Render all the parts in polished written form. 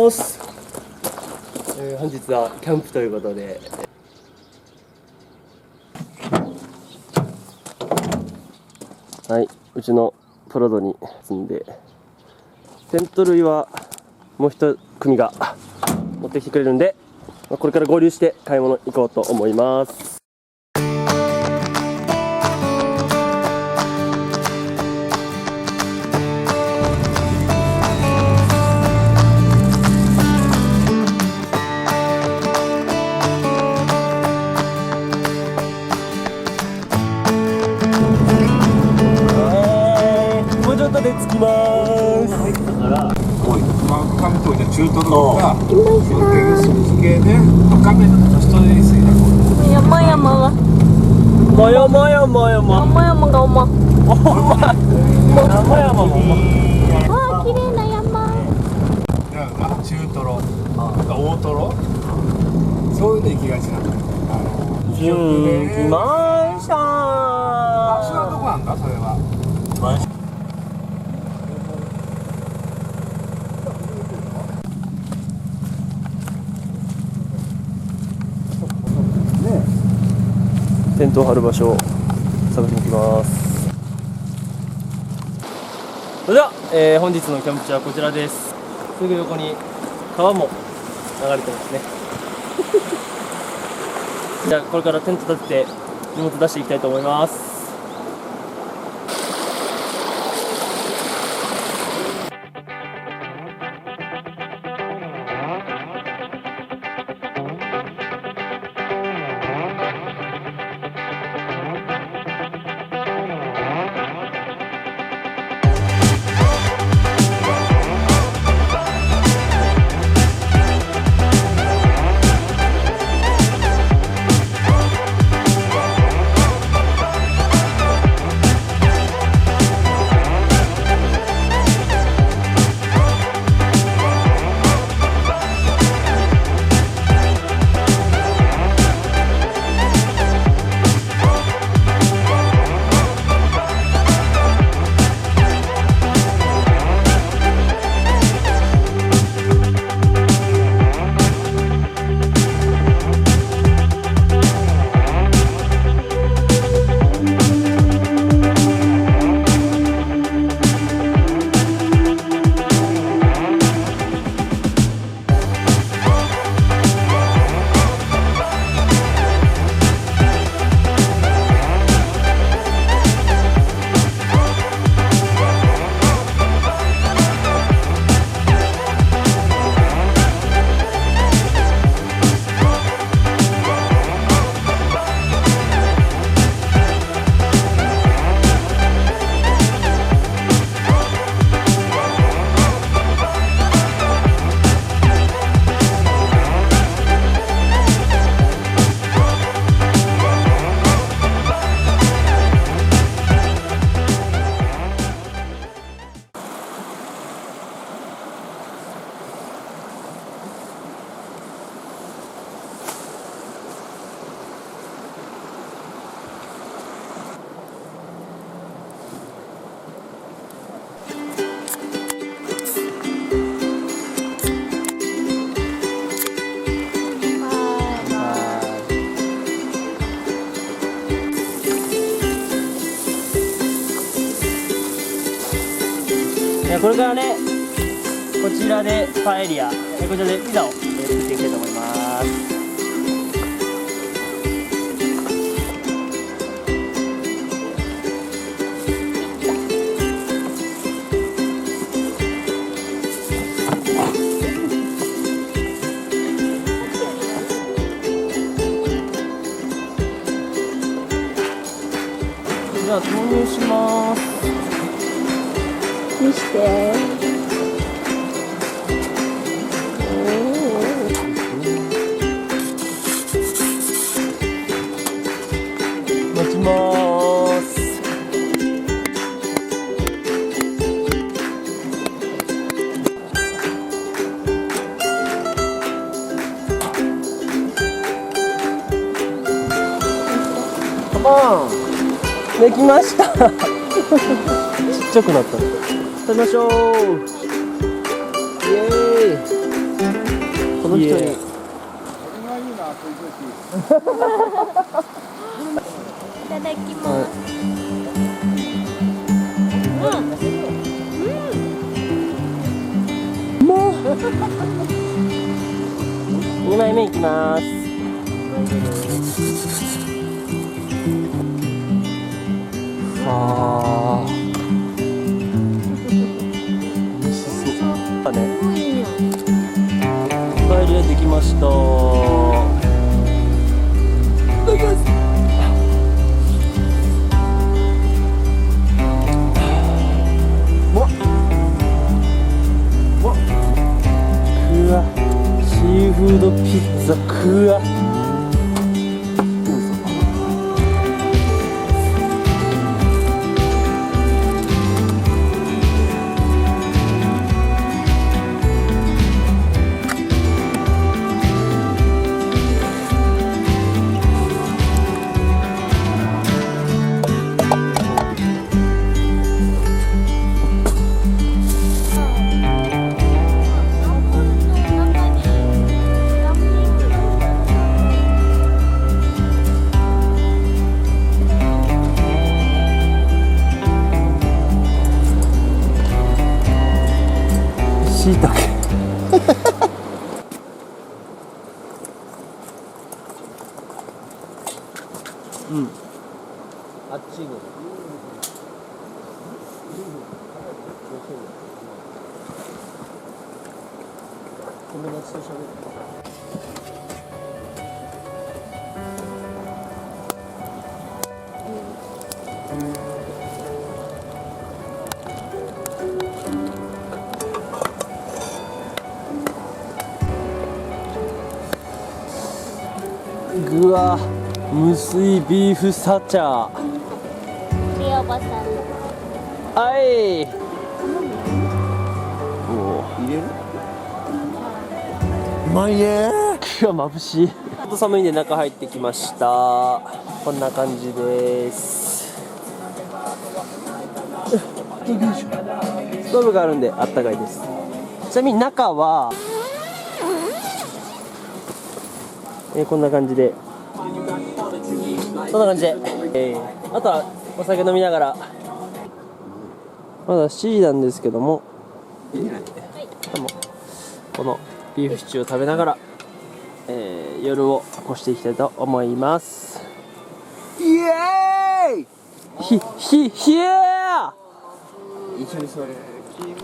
ます。本日はキャンプということで、はい、うちのプラドに積んで、テント類はもう一組が持ってきてくれるんで、これから合流して買い物行こうと思います。もうちょっとで着きます。紙といて中トロがスーツ系で紙のストレースに山々がもやもやもやも山々がおま山々もあー綺麗な山中トロ大トロそういうの行きがちなんだよ。来ました場所はどこなんだそれは。テントを張る場所を探しに行きます。それでは、本日のキャンプ地はこちらです。すぐ横に川も流れてますねじゃあこれからテント立てて荷物出していきたいと思います。これからね、こちらでパエリア、こちらでピザを作っていきたいと思います。じゃあ投入します。見して待ちます。カモンできましたちっちゃくなった。食べましょう。イエーイ。この人にこれがいいな、そういう時。いただきます。もう2枚目いきます。あー、美味しそうだね。パエリアできました。いただきます。うわ、シーフードピッツァ、くわ。しいたけうん、あっちに友達と喋ってぐわ、無水ビーフサチャー。ひいおばさんの。はい。おお、入れる？うまいね。うわ、眩しい。ちょっと寒いんで中入ってきました。こんな感じです。ストーブがあるんであったかいです。ちなみに中は、こんな感じで、そんな感じで、あとはお酒飲みながら、まだ7時なんですけども、このビーフシチューを食べながら、夜を越していきたいと思います。イエーイ！ひえー！一緒に座れ。君の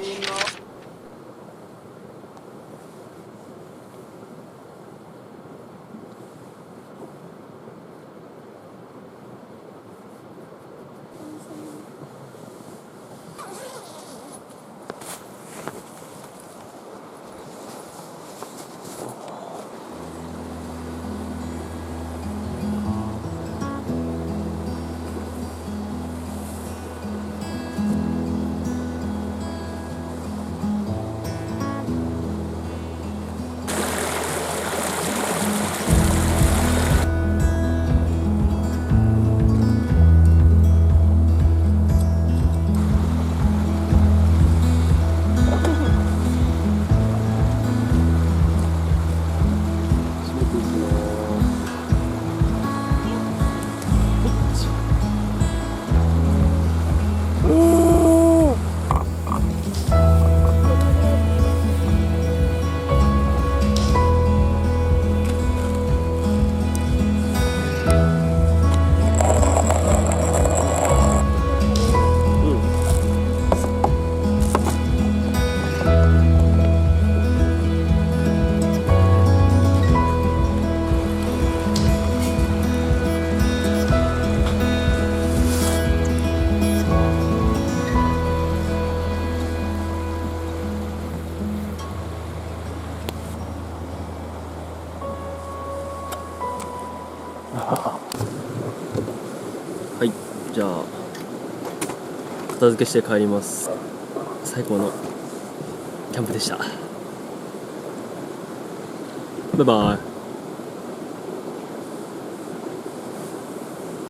はい、じゃあ片付けして帰ります。最高のキャンプでした。バイバイ。